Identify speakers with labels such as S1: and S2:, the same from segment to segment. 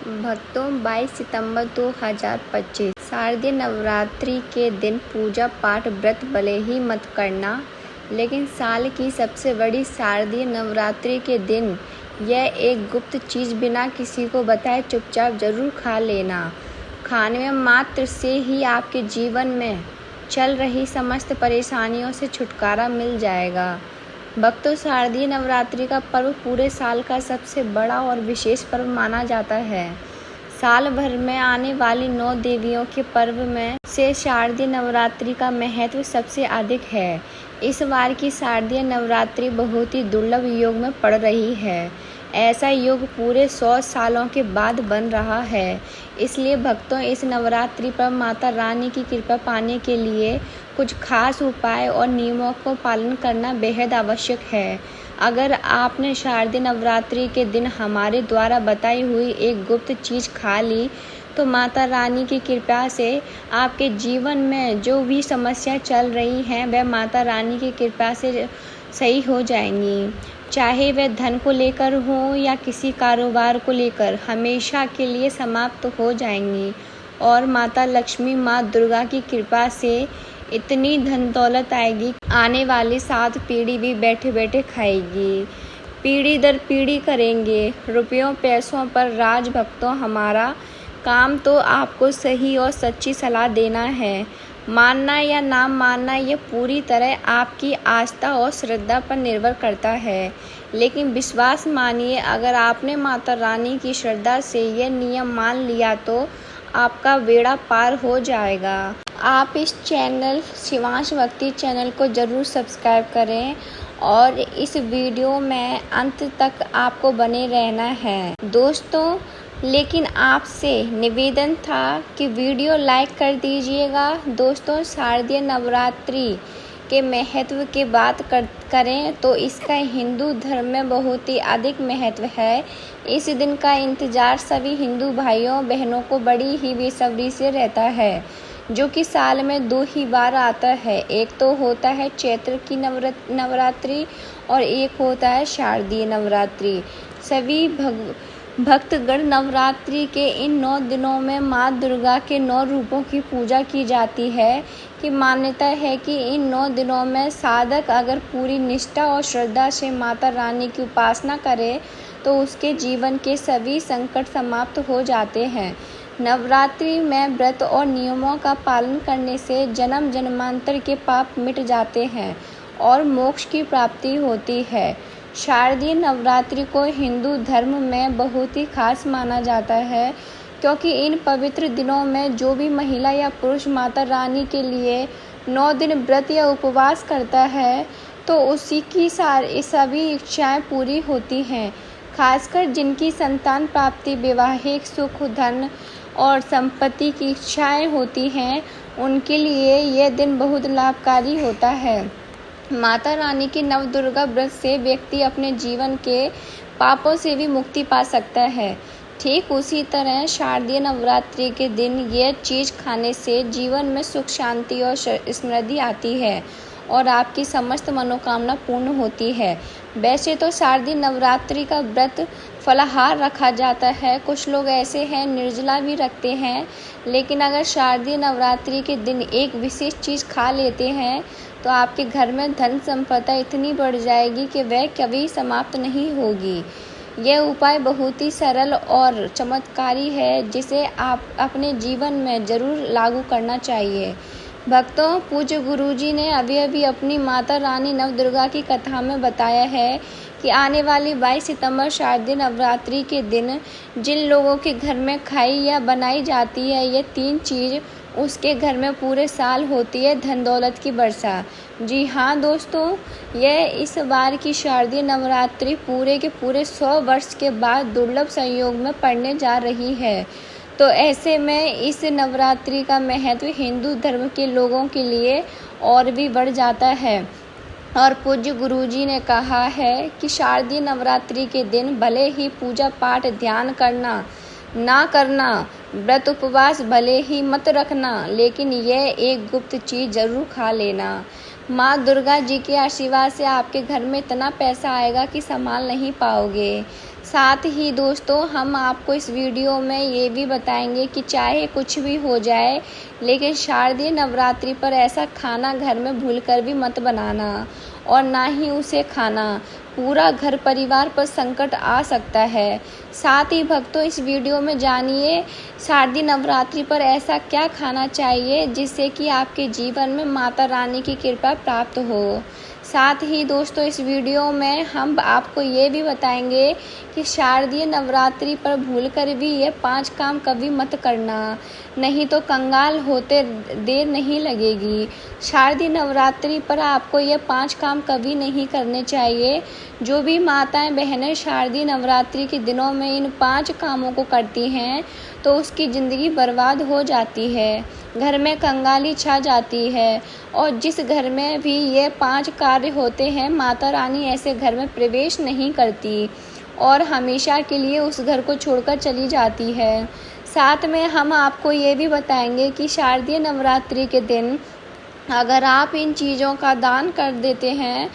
S1: भक्तों 22 सितंबर 2025 शारदीय नवरात्रि के दिन पूजा पाठ व्रत भले ही मत करना, लेकिन साल की सबसे बड़ी शारदीय नवरात्रि के दिन यह एक गुप्त चीज़ बिना किसी को बताए चुपचाप जरूर खा लेना। खाने में मात्र से ही आपके जीवन में चल रही समस्त परेशानियों से छुटकारा मिल जाएगा। भक्तों, शारदीय नवरात्रि का पर्व पूरे साल का सबसे बड़ा और विशेष पर्व माना जाता है। साल भर में आने वाली 9 देवियों के पर्व में से शारदीय नवरात्रि का महत्व सबसे अधिक है। इस बार की शारदीय नवरात्रि बहुत ही दुर्लभ योग में पड़ रही है। ऐसा योग पूरे 100 सालों के बाद बन रहा है। इसलिए भक्तों, इस नवरात्रि पर माता रानी की कृपा पाने के लिए कुछ खास उपाय और नियमों को पालन करना बेहद आवश्यक है। अगर आपने शारदीय नवरात्रि के दिन हमारे द्वारा बताई हुई एक गुप्त चीज़ खा ली तो माता रानी की कृपा से आपके जीवन में जो भी समस्या चल रही हैं वह माता रानी की कृपा से सही हो जाएंगी। चाहे वह धन को लेकर हो या किसी कारोबार को लेकर, हमेशा के लिए समाप्त हो जाएंगी। और माता लक्ष्मी, माँ दुर्गा की कृपा से इतनी धन दौलत आएगी, आने वाली 7 पीढ़ी भी बैठे बैठे खाएगी। पीढ़ी दर पीढ़ी करेंगे रुपयों पैसों पर राज। भक्तों, हमारा काम तो आपको सही और सच्ची सलाह देना है। मानना या ना मानना यह पूरी तरह आपकी आस्था और श्रद्धा पर निर्भर करता है, लेकिन विश्वास मानिए, अगर आपने माता रानी की श्रद्धा से यह नियम मान लिया तो आपका बेड़ा पार हो जाएगा। आप इस चैनल शिवांश भक्ति चैनल को ज़रूर सब्सक्राइब करें और इस वीडियो में अंत तक आपको बने रहना है दोस्तों। लेकिन आपसे निवेदन था कि वीडियो लाइक कर दीजिएगा। दोस्तों, शारदीय नवरात्रि के महत्व की बात करें तो इसका हिंदू धर्म में बहुत ही अधिक महत्व है। इस दिन का इंतजार सभी हिंदू भाइयों बहनों को बड़ी ही बेसब्री से रहता है, जो कि साल में 2 ही बार आता है। एक तो होता है चैत्र की नवरात्रि और एक होता है शारदीय नवरात्रि। सभी भक्तगण नवरात्रि के इन 9 दिनों में माँ दुर्गा के 9 रूपों की पूजा की जाती है। कि मान्यता है कि इन 9 दिनों में साधक अगर पूरी निष्ठा और श्रद्धा से माता रानी की उपासना करे तो उसके जीवन के सभी संकट समाप्त हो जाते हैं। नवरात्रि में व्रत और नियमों का पालन करने से जन्म जन्मांतर के पाप मिट जाते हैं और मोक्ष की प्राप्ति होती है। शारदीय नवरात्रि को हिंदू धर्म में बहुत ही खास माना जाता है, क्योंकि इन पवित्र दिनों में जो भी महिला या पुरुष माता रानी के लिए 9 दिन व्रत या उपवास करता है तो उसी की सभी इच्छाएं पूरी होती हैं। खासकर जिनकी संतान प्राप्ति, वैवाहिक सुख, धन और संपत्ति की इच्छाएं होती हैं, उनके लिए यह दिन बहुत लाभकारी होता है। माता रानी की नवदुर्गा व्रत से व्यक्ति अपने जीवन के पापों से भी मुक्ति पा सकता है। ठीक उसी तरह शारदीय नवरात्रि के दिन यह चीज़ खाने से जीवन में सुख, शांति और समृद्धि आती है और आपकी समस्त मनोकामना पूर्ण होती है। वैसे तो शारदीय नवरात्रि का व्रत फलाहार रखा जाता है, कुछ लोग ऐसे हैं निर्जला भी रखते हैं, लेकिन अगर शारदीय नवरात्रि के दिन एक विशेष चीज़ खा लेते हैं तो आपके घर में धन संपदा इतनी बढ़ जाएगी कि वह कभी समाप्त नहीं होगी। यह उपाय बहुत ही सरल और चमत्कारी है, जिसे आप अपने जीवन में ज़रूर लागू करना चाहिए। भक्तों, पूज्य गुरुजी ने अभी अपनी माता रानी नवदुर्गा की कथा में बताया है कि आने वाली 22 सितंबर शारदीय नवरात्रि के दिन जिन लोगों के घर में खाई या बनाई जाती है ये 3 चीज़, उसके घर में पूरे साल होती है धन दौलत की वर्षा। जी हाँ दोस्तों, यह इस बार की शारदीय नवरात्रि पूरे के पूरे 100 वर्ष के बाद दुर्लभ संयोग में पड़ने जा रही है। तो ऐसे में इस नवरात्रि का महत्व हिंदू धर्म के लोगों के लिए और भी बढ़ जाता है। और पूज्य गुरुजी ने कहा है कि शारदीय नवरात्रि के दिन भले ही पूजा पाठ ध्यान करना ना करना, व्रत उपवास भले ही मत रखना, लेकिन यह एक गुप्त चीज़ जरूर खा लेना। माँ दुर्गा जी के आशीर्वाद से आपके घर में इतना पैसा आएगा कि संभाल नहीं पाओगे। साथ ही दोस्तों हम आपको इस वीडियो में ये भी बताएंगे कि चाहे कुछ भी हो जाए, लेकिन शारदीय नवरात्रि पर ऐसा खाना घर में भूलकर भी मत बनाना और ना ही उसे खाना। पूरा घर परिवार पर संकट आ सकता है। साथ ही भक्तों इस वीडियो में जानिए शारदीय नवरात्रि पर ऐसा क्या खाना चाहिए जिससे कि आपके जीवन में माता रानी की कृपा प्राप्त हो। साथ ही दोस्तों इस वीडियो में हम आपको ये भी बताएंगे कि शारदीय नवरात्रि पर भूलकर भी ये 5 काम कभी मत करना, नहीं तो कंगाल होते देर नहीं लगेगी। शारदीय नवरात्रि पर आपको ये 5 काम कभी नहीं करने चाहिए। जो भी माताएं बहनें शारदीय नवरात्रि के दिनों में इन 5 कामों को करती हैं तो उसकी ज़िंदगी बर्बाद हो जाती है, घर में कंगाली छा जाती है। और जिस घर में भी ये 5 कार्य होते हैं, माता रानी ऐसे घर में प्रवेश नहीं करती और हमेशा के लिए उस घर को छोड़कर चली जाती है। साथ में हम आपको ये भी बताएंगे कि शारदीय नवरात्रि के दिन अगर आप इन चीज़ों का दान कर देते हैं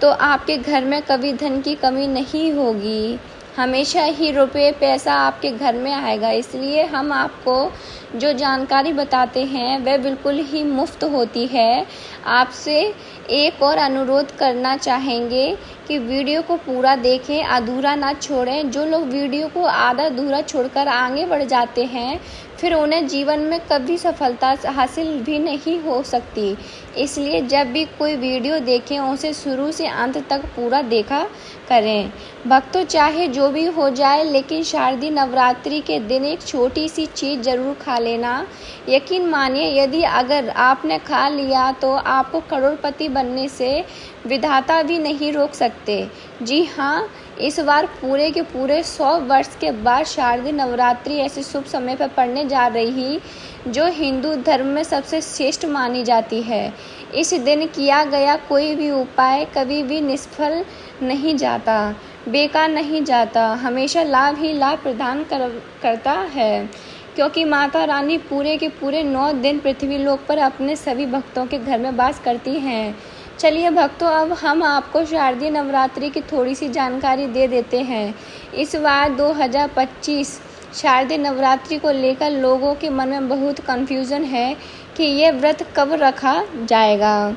S1: तो आपके घर में कभी धन की कमी नहीं होगी, हमेशा ही रुपये पैसा आपके घर में आएगा। इसलिए हम आपको जो जानकारी बताते हैं वह बिल्कुल ही मुफ्त होती है। आपसे एक और अनुरोध करना चाहेंगे कि वीडियो को पूरा देखें, अधूरा ना छोड़ें। जो लोग वीडियो को आधा अधूरा छोड़कर आगे बढ़ जाते हैं फिर उन्हें जीवन में कभी सफलता हासिल भी नहीं हो सकती। इसलिए जब भी कोई वीडियो देखें उसे शुरू से अंत तक पूरा देखा करें। भक्तों चाहे जो भी हो जाए, लेकिन शारदीय नवरात्रि के दिन एक छोटी सी चीज़ ज़रूर खा लेना। यकीन मानिए यदि अगर आपने खा लिया तो आपको करोड़पति बनने से विधाता भी नहीं रोक सकते। जी हाँ, इस बार पूरे के पूरे 100 वर्ष के बाद शारदीय नवरात्रि ऐसे शुभ समय पर पड़ने जा रही जो हिंदू धर्म में सबसे श्रेष्ठ मानी जाती है। इस दिन किया गया कोई भी उपाय कभी भी निष्फल नहीं जाता, बेकार नहीं जाता, हमेशा लाभ ही लाभ प्रदान करता है, क्योंकि माता रानी पूरे के पूरे 9 दिन पृथ्वी लोक पर अपने सभी भक्तों के घर में वास करती हैं। चलिए भक्तों, अब हम आपको शारदीय नवरात्रि की थोड़ी सी जानकारी दे देते हैं। इस बार 2025 शारदीय नवरात्रि को लेकर लोगों के मन में बहुत कन्फ्यूज़न है कि ये व्रत कब रखा जाएगा,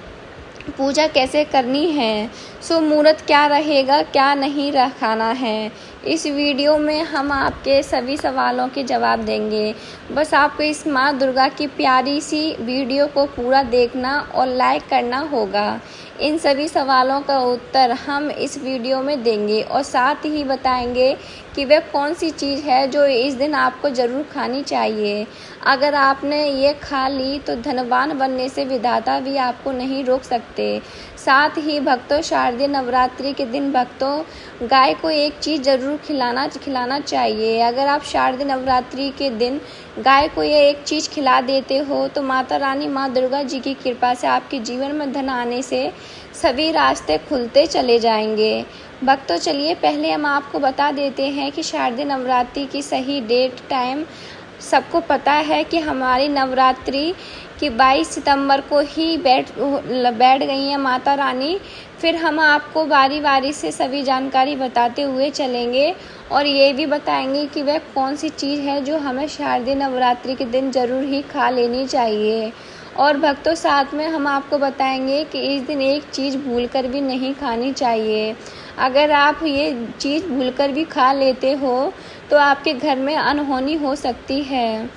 S1: पूजा कैसे करनी है, शुभ मुहूर्त क्या रहेगा, क्या नहीं रखाना है। इस वीडियो में हम आपके सभी सवालों के जवाब देंगे। बस आपको इस माँ दुर्गा की प्यारी सी वीडियो को पूरा देखना और लाइक करना होगा। इन सभी सवालों का उत्तर हम इस वीडियो में देंगे और साथ ही बताएंगे कि वह कौन सी चीज़ है जो इस दिन आपको ज़रूर खानी चाहिए। अगर आपने ये खा ली तो धनवान बनने से विधाता भी आपको नहीं रोक सकते। साथ ही भक्तों शारदीय नवरात्रि के दिन भक्तों गाय को एक चीज़ ज़रूर खिलाना चाहिए। अगर आप शारदीय नवरात्रि के दिन गाय को ये एक चीज़ खिला देते हो तो माता रानी माँ दुर्गा जी की कृपा से आपके जीवन में धन आने से सभी रास्ते खुलते चले जाएंगे। भक्तों चलिए पहले हम आपको बता देते हैं कि शारदीय नवरात्रि की सही डेट टाइम सबको पता है कि हमारी नवरात्रि की 22 सितंबर को ही बैठ गई हैं माता रानी। फिर हम आपको बारी बारी से सभी जानकारी बताते हुए चलेंगे और ये भी बताएंगे कि वह कौन सी चीज़ है जो हमें शारदीय नवरात्रि के दिन ज़रूर ही खा लेनी चाहिए। और भक्तों साथ में हम आपको बताएंगे कि इस दिन एक चीज़ भूलकर भी नहीं खानी चाहिए। अगर आप ये चीज़ भूलकर भी खा लेते हो तो आपके घर में अनहोनी हो सकती है,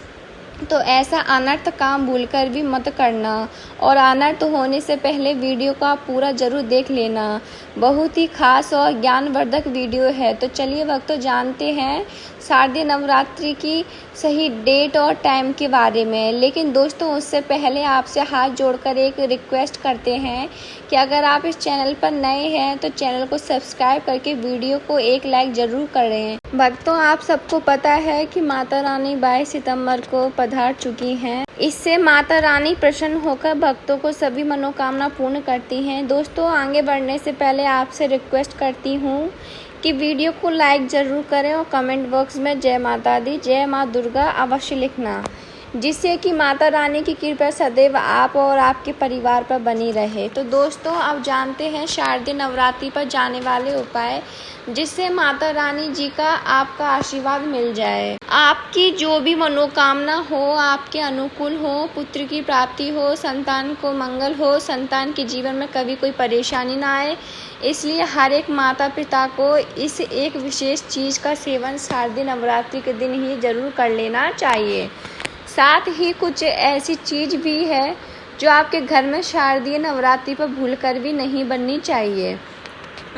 S1: तो ऐसा अनर्थ काम भूलकर भी मत करना और अनर्थ होने से पहले वीडियो को आप पूरा ज़रूर देख लेना। बहुत ही खास और ज्ञानवर्धक वीडियो है। तो चलिए भक्तों जानते हैं शारदीय नवरात्रि की सही डेट और टाइम के बारे में। लेकिन दोस्तों उससे पहले आपसे हाथ जोड़कर एक रिक्वेस्ट करते हैं कि अगर आप इस चैनल पर नए हैं तो चैनल को सब्सक्राइब करके वीडियो को एक लाइक ज़रूर करें। भक्तों आप सबको पता है कि माता रानी 22 सितंबर को पधार चुकी हैं। इससे माता रानी प्रसन्न होकर भक्तों को सभी मनोकामना पूर्ण करती हैं। दोस्तों आगे बढ़ने से पहले आपसे रिक्वेस्ट करती हूँ कि वीडियो को लाइक ज़रूर करें और कमेंट बॉक्स में जय माता दी, जय माँ दुर्गा अवश्य लिखना। जिससे कि माता रानी की कृपा सदैव आप और आपके परिवार पर बनी रहे। तो दोस्तों, अब जानते हैं शारदीय नवरात्रि पर जाने वाले उपाय, जिससे माता रानी जी का आपका आशीर्वाद मिल जाए, आपकी जो भी मनोकामना हो आपके अनुकूल हो, पुत्र की प्राप्ति हो, संतान को मंगल हो, संतान के जीवन में कभी कोई परेशानी ना आए। इसलिए हर एक माता पिता को इस एक विशेष चीज़ का सेवन शारदीय नवरात्रि के दिन ही जरूर कर लेना चाहिए। साथ ही कुछ ऐसी चीज़ भी है जो आपके घर में शारदीय नवरात्रि पर भूलकर भी नहीं बननी चाहिए।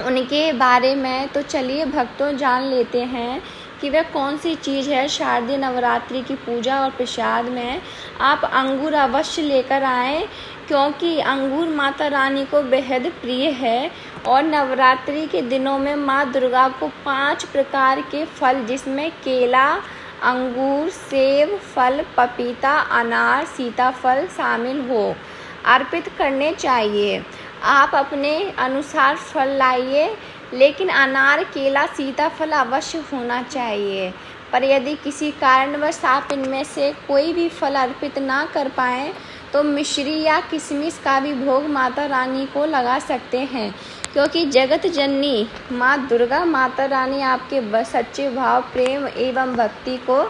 S1: उनके बारे में तो चलिए भक्तों जान लेते हैं कि वह कौन सी चीज़ है। शारदीय नवरात्रि की पूजा और प्रसाद में आप अंगूर अवश्य लेकर आएँ, क्योंकि अंगूर माता रानी को बेहद प्रिय है। और नवरात्रि के दिनों में माँ दुर्गा को 5 प्रकार के फल, जिसमें केला, अंगूर, सेब फल, पपीता, अनार, सीताफल शामिल हो, अर्पित करने चाहिए। आप अपने अनुसार फल लाइए, लेकिन अनार, केला, सीताफल अवश्य होना चाहिए। पर यदि किसी कारणवश आप इनमें से कोई भी फल अर्पित ना कर पाएँ तो मिश्री या किशमिश का भी भोग माता रानी को लगा सकते हैं, क्योंकि जगत जननी माँ दुर्गा माता रानी आपके सच्चे भाव, प्रेम एवं भक्ति को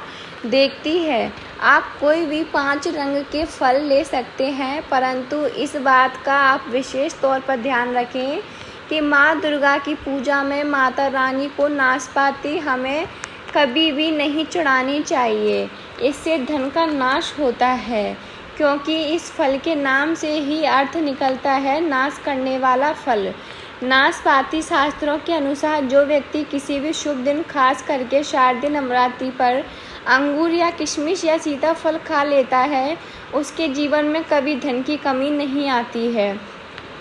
S1: देखती है। आप कोई भी 5 रंग के फल ले सकते हैं, परंतु इस बात का आप विशेष तौर पर ध्यान रखें कि माँ दुर्गा की पूजा में माता रानी को नाशपाती हमें कभी भी नहीं चढ़ानी चाहिए। इससे धन का नाश होता है, क्योंकि इस फल के नाम से ही अर्थ निकलता है नाश करने वाला फल। नाशपाती शास्त्रों के अनुसार जो व्यक्ति किसी भी शुभ दिन खास करके शारदीय नवरात्रि पर अंगूर या किशमिश या सीताफल खा लेता है, उसके जीवन में कभी धन की कमी नहीं आती है।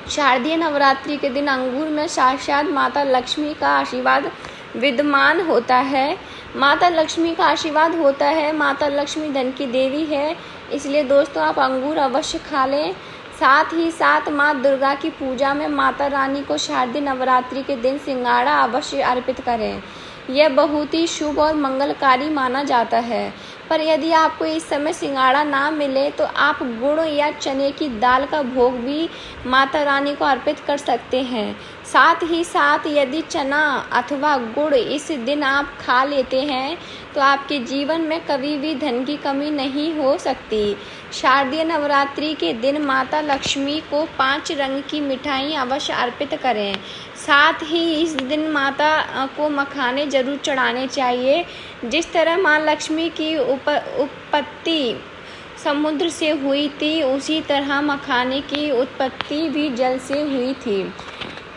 S1: शारदीय नवरात्रि के दिन अंगूर में साक्षात माता लक्ष्मी का आशीर्वाद विद्यमान होता है। माता लक्ष्मी का आशीर्वाद होता है। माता लक्ष्मी धन की देवी है, इसलिए दोस्तों आप अंगूर अवश्य खा लें। साथ ही साथ माँ दुर्गा की पूजा में माता रानी को शारदीय नवरात्रि के दिन सिंगाड़ा अवश्य अर्पित करें। यह बहुत ही शुभ और मंगलकारी माना जाता है। पर यदि आपको इस समय सिंगाड़ा ना मिले तो आप गुड़ या चने की दाल का भोग भी माता रानी को अर्पित कर सकते हैं। साथ ही साथ यदि चना अथवा गुड़ इस दिन आप खा लेते हैं तो आपके जीवन में कभी भी धन की कमी नहीं हो सकती। शारदीय नवरात्रि के दिन माता लक्ष्मी को 5 रंग की मिठाई अवश्य अर्पित करें। साथ ही इस दिन माता को मखाने जरूर चढ़ाने चाहिए। जिस तरह माँ लक्ष्मी की उत्पत्ति समुद्र से हुई थी, उसी तरह मखाने की उत्पत्ति भी जल से हुई थी।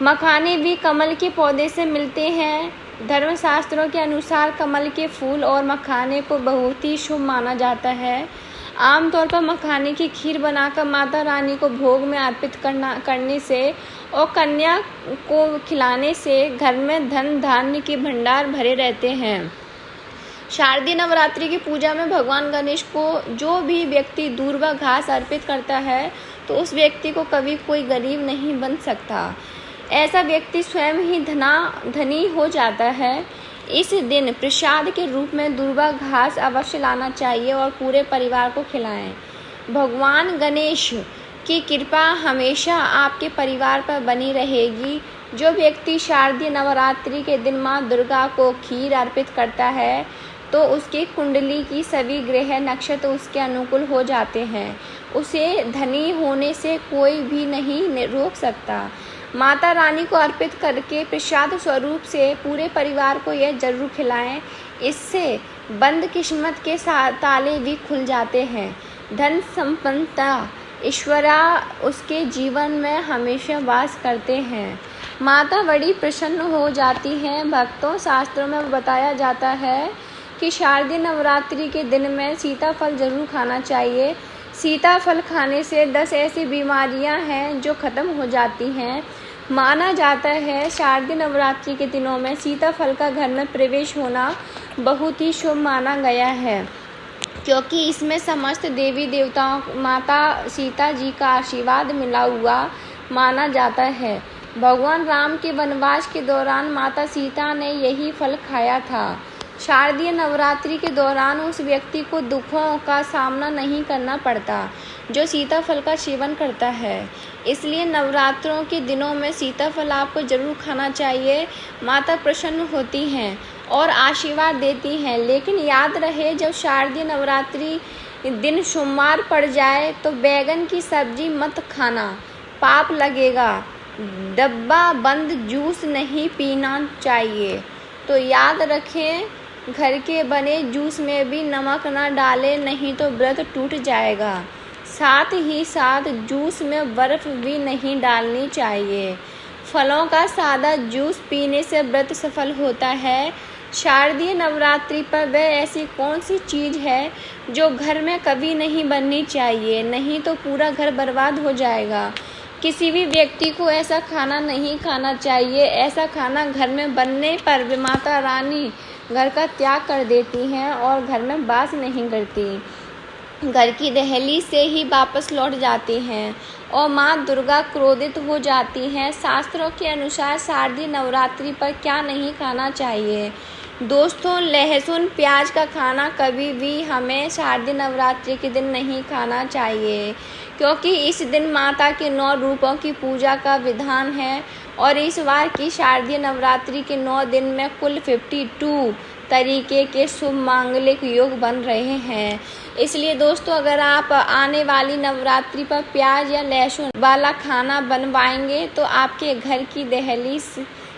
S1: मखाने भी कमल के पौधे से मिलते हैं। धर्मशास्त्रों के अनुसार कमल के फूल और मखाने को बहुत ही शुभ माना जाता है। आमतौर पर मखाने की खीर बनाकर माता रानी को भोग में अर्पित करने से और कन्या को खिलाने से घर में धन धान्य के भंडार भरे रहते हैं। शारदीय नवरात्रि की पूजा में भगवान गणेश को जो भी व्यक्ति दूर्वा घास अर्पित करता है तो उस व्यक्ति को कभी कोई गरीब नहीं बन सकता। ऐसा व्यक्ति स्वयं ही धनी हो जाता है। इस दिन प्रसाद के रूप में दूर्वा घास अवश्य लाना चाहिए और पूरे परिवार को खिलाएं। भगवान गणेश की कृपा हमेशा आपके परिवार पर बनी रहेगी। जो व्यक्ति शारदीय नवरात्रि के दिन माँ दुर्गा को खीर अर्पित करता है तो उसकी कुंडली की सभी ग्रह नक्षत्र उसके अनुकूल हो जाते हैं। उसे धनी होने से कोई भी नहीं रोक सकता। माता रानी को अर्पित करके प्रसाद स्वरूप से पूरे परिवार को यह जरूर खिलाएं। इससे बंद किस्मत के ताले भी खुल जाते हैं। धन संपन्नता ईश्वरा उसके जीवन में हमेशा वास करते हैं। माता बड़ी प्रसन्न हो जाती हैं। भक्तों, शास्त्रों में बताया जाता है कि शारदीय नवरात्रि के दिन में सीताफल जरूर खाना चाहिए। सीताफल खाने से 10 ऐसी बीमारियां हैं जो खत्म हो जाती हैं। माना जाता है शारदीय नवरात्रि के दिनों में सीताफल का घर में प्रवेश होना बहुत ही शुभ माना गया है, क्योंकि इसमें समस्त देवी देवताओं माता सीता जी का आशीर्वाद मिला हुआ माना जाता है। भगवान राम के वनवास के दौरान माता सीता ने यही फल खाया था। शारदीय नवरात्रि के दौरान उस व्यक्ति को दुखों का सामना नहीं करना पड़ता जो सीताफल का सेवन करता है। इसलिए नवरात्रों के दिनों में सीताफल आपको जरूर खाना चाहिए। माता प्रसन्न होती हैं और आशीर्वाद देती हैं। लेकिन याद रहे, जब शारदीय नवरात्रि दिन सोमवार पड़ जाए तो बैगन की सब्जी मत खाना, पाप लगेगा। डब्बा बंद जूस नहीं पीना चाहिए। तो याद रखें, घर के बने जूस में भी नमक ना डालें, नहीं तो व्रत टूट जाएगा। साथ ही साथ जूस में बर्फ़ भी नहीं डालनी चाहिए। फलों का सादा जूस पीने से व्रत सफल होता है। शारदीय नवरात्रि पर वह ऐसी कौन सी चीज़ है जो घर में कभी नहीं बननी चाहिए, नहीं तो पूरा घर बर्बाद हो जाएगा। किसी भी व्यक्ति को ऐसा खाना नहीं खाना चाहिए। ऐसा खाना घर में बनने पर भी माता रानी घर का त्याग कर देती हैं और घर में वास नहीं करती। घर की दहलीज से ही वापस लौट जाती हैं और माँ दुर्गा क्रोधित हो जाती हैं। शास्त्रों के अनुसार शारदीय नवरात्रि पर क्या नहीं खाना चाहिए? दोस्तों, लहसुन प्याज का खाना कभी भी हमें शारदीय नवरात्रि के दिन नहीं खाना चाहिए, क्योंकि इस दिन माता के 9 रूपों की पूजा का विधान है और इस बार की शारदीय नवरात्रि के 9 दिन में कुल 52 तरीके के शुभ मांगलिक योग बन रहे हैं। इसलिए दोस्तों, अगर आप आने वाली नवरात्रि पर प्याज या लहसुन वाला खाना बनवाएंगे तो आपके घर की दहलीज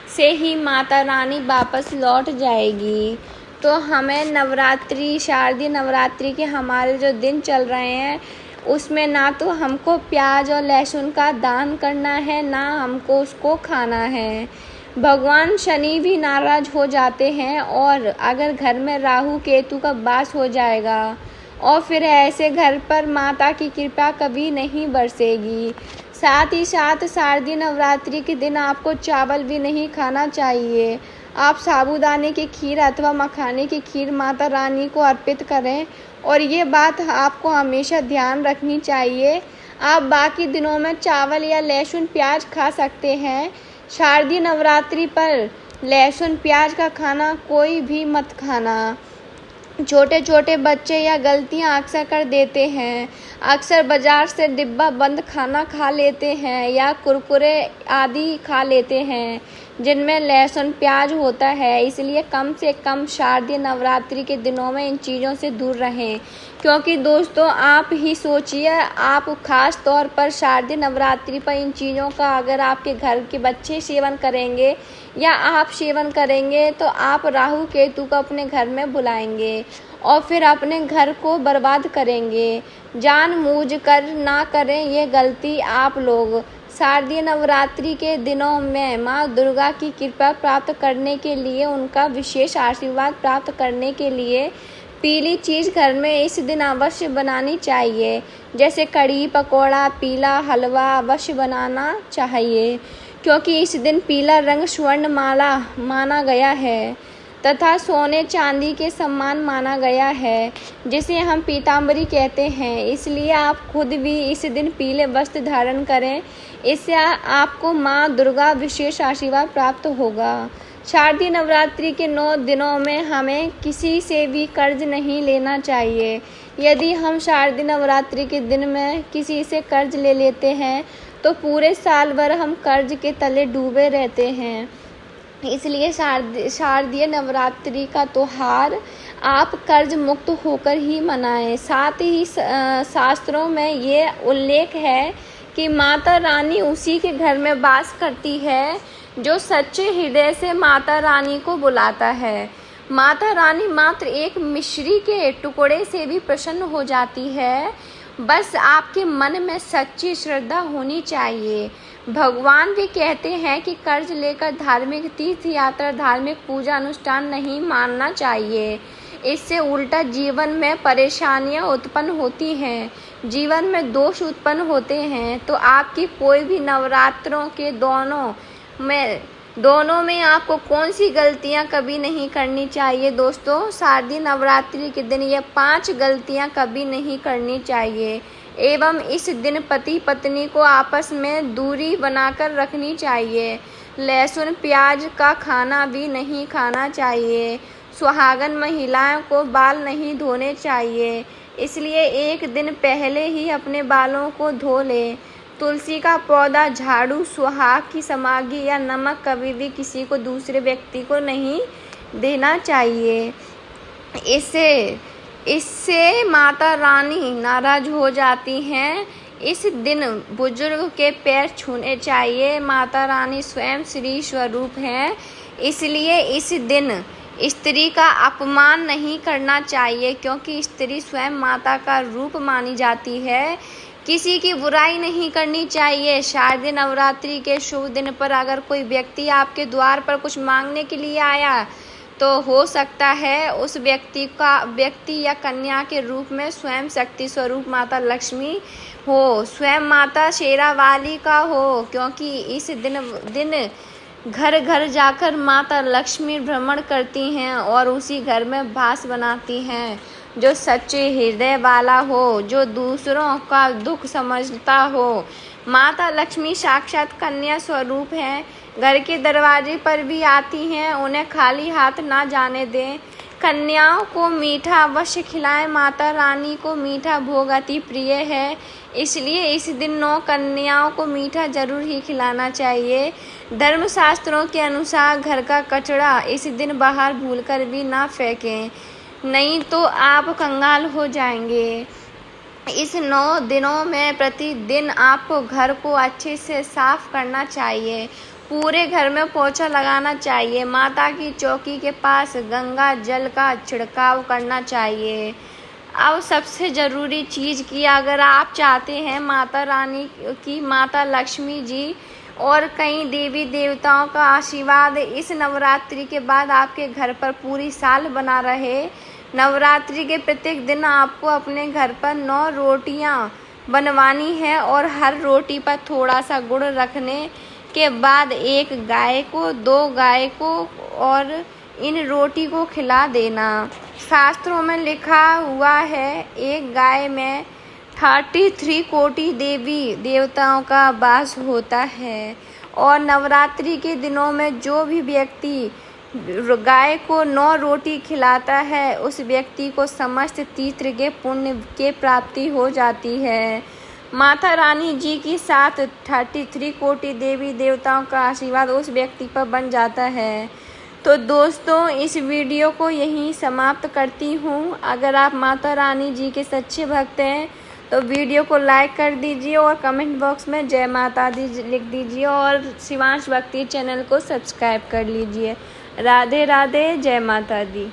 S1: से ही माता रानी वापस लौट जाएगी। तो हमें नवरात्रि, शारदीय नवरात्रि के हमारे जो दिन चल रहे हैं उसमें ना तो हमको प्याज और लहसुन का दान करना है, ना हमको उसको खाना है। भगवान शनि भी नाराज हो जाते हैं और अगर घर में राहु केतु का वास हो जाएगा और फिर ऐसे घर पर माता की कृपा कभी नहीं बरसेगी। साथ ही साथ शारदीय नवरात्रि के दिन आपको चावल भी नहीं खाना चाहिए। आप साबूदाने की खीर अथवा मखाने की खीर माता रानी को अर्पित करें और ये बात आपको हमेशा ध्यान रखनी चाहिए। आप बाकी दिनों में चावल या लहसुन प्याज खा सकते हैं। शारदीय नवरात्रि पर लहसुन प्याज का खाना कोई भी मत खाना। छोटे छोटे बच्चे यह गलतियां अक्सर कर देते हैं। अक्सर बाजार से डिब्बा बंद खाना खा लेते हैं या कुरकुरे आदि खा लेते हैं जिनमें लहसुन प्याज होता है। इसलिए कम से कम शारदीय नवरात्रि के दिनों में इन चीज़ों से दूर रहें, क्योंकि दोस्तों आप ही सोचिए, आप खास तौर पर शारदीय नवरात्रि पर इन चीज़ों का अगर आपके घर के बच्चे सेवन करेंगे या आप सेवन करेंगे तो आप राहु केतु को अपने घर में बुलाएंगे और फिर अपने घर को बर्बाद करेंगे। जानबूझकर ना करें ये गलती आप लोग। शारदीय नवरात्रि के दिनों में माँ दुर्गा की कृपा प्राप्त करने के लिए, उनका विशेष आशीर्वाद प्राप्त करने के लिए पीली चीज़ घर में इस दिन अवश्य बनानी चाहिए। जैसे कढ़ी, पकौड़ा, पीला हलवा अवश्य बनाना चाहिए, क्योंकि इस दिन पीला रंग स्वर्णमाला माना गया है तथा सोने चांदी के समान माना गया है, जिसे हम पीताम्बरी कहते हैं। इसलिए आप खुद भी इस दिन पीले वस्त्र धारण करें, इससे आपको माँ दुर्गा विशेष आशीर्वाद प्राप्त होगा। शारदीय नवरात्रि के 9 दिनों में हमें किसी से भी कर्ज नहीं लेना चाहिए। यदि हम शारदीय नवरात्रि के दिन में किसी से कर्ज ले लेते हैं तो पूरे साल भर हम कर्ज के तले डूबे रहते हैं। इसलिए शारदीय नवरात्रि का त्योहार आप कर्ज मुक्त होकर ही मनाएं। साथ ही शास्त्रों में ये उल्लेख है कि माता रानी उसी के घर में वास करती है जो सच्चे हृदय से माता रानी को बुलाता है। माता रानी मात्र एक मिश्री के टुकड़े से भी प्रसन्न हो जाती है। बस आपके मन में सच्ची श्रद्धा होनी चाहिए। भगवान भी कहते हैं कि कर्ज लेकर धार्मिक तीर्थ यात्रा, धार्मिक पूजा अनुष्ठान नहीं मानना चाहिए। इससे उल्टा जीवन में परेशानियां उत्पन्न होती हैं, जीवन में दोष उत्पन्न होते हैं। तो आपकी कोई भी नवरात्रों के दोनों में आपको कौन सी गलतियां कभी नहीं करनी चाहिए? दोस्तों, शारदीय नवरात्रि के दिन ये 5 गलतियां कभी नहीं करनी चाहिए एवं इस दिन पति पत्नी को आपस में दूरी बनाकर रखनी चाहिए। लहसुन प्याज का खाना भी नहीं खाना चाहिए। सुहागन महिलाओं को बाल नहीं धोने चाहिए, इसलिए एक दिन पहले ही अपने बालों को धो लें। तुलसी का पौधा, झाड़ू, सुहाग की सामग्री या नमक कभी भी किसी को दूसरे व्यक्ति को नहीं देना चाहिए। इससे माता रानी नाराज हो जाती हैं। इस दिन बुजुर्ग के पैर छूने चाहिए। माता रानी स्वयं श्री स्वरूप हैं, इसलिए इस दिन स्त्री का अपमान नहीं करना चाहिए, क्योंकि स्त्री स्वयं माता का रूप मानी जाती है। किसी की बुराई नहीं करनी चाहिए। शारदीय नवरात्रि के शुभ दिन पर अगर कोई व्यक्ति आपके द्वार पर कुछ मांगने के लिए आया तो हो सकता है उस व्यक्ति या कन्या के रूप में स्वयं शक्ति स्वरूप माता लक्ष्मी हो, स्वयं माता शेरावाली का हो, क्योंकि इस दिन घर घर जाकर माता लक्ष्मी भ्रमण करती हैं और उसी घर में वास बनाती हैं। जो सच्चे हृदय वाला हो, जो दूसरों का दुख समझता हो। माता लक्ष्मी साक्षात कन्या स्वरूप हैं, घर के दरवाजे पर भी आती हैं, उन्हें खाली हाथ ना जाने दें। कन्याओं को मीठा अवश्य खिलाएं। माता रानी को मीठा भोग अति प्रिय है, इसलिए इस दिन 9 कन्याओं को मीठा जरूर ही खिलाना चाहिए। धर्मशास्त्रों के अनुसार घर का कचरा इस दिन बाहर भूलकर भी ना फेंकें, नहीं तो आप कंगाल हो जाएंगे। इस 9 दिनों में प्रतिदिन आपको घर को अच्छे से साफ करना चाहिए, पूरे घर में पोछा लगाना चाहिए। माता की चौकी के पास गंगा जल का छिड़काव करना चाहिए। अब सबसे ज़रूरी चीज़ कि अगर आप चाहते हैं माता रानी की, माता लक्ष्मी जी और कई देवी देवताओं का आशीर्वाद इस नवरात्रि के बाद आपके घर पर पूरी साल बना रहे। नवरात्रि के प्रत्येक दिन आपको अपने घर पर 9 रोटियां बनवानी है और हर रोटी पर थोड़ा सा गुड़ रखने के बाद एक गाय को, 2 गाय को और इन रोटी को खिला देना। शास्त्रों में लिखा हुआ है एक गाय में 33 कोटि देवी देवताओं का वास होता है और नवरात्रि के दिनों में जो भी व्यक्ति गाय को 9 रोटी खिलाता है उस व्यक्ति को समस्त तीर्थ के पुण्य के प्राप्ति हो जाती है। माता रानी जी की साथ 33 कोटि देवी देवताओं का आशीर्वाद उस व्यक्ति पर बन जाता है। तो दोस्तों, इस वीडियो को यहीं समाप्त करती हूँ। अगर आप माता रानी जी के सच्चे भक्त हैं तो वीडियो को लाइक कर दीजिए और कमेंट बॉक्स में जय माता दी लिख दीजिए और शिवांश भक्ति चैनल को सब्सक्राइब कर लीजिए। राधे राधे, जय माता दी।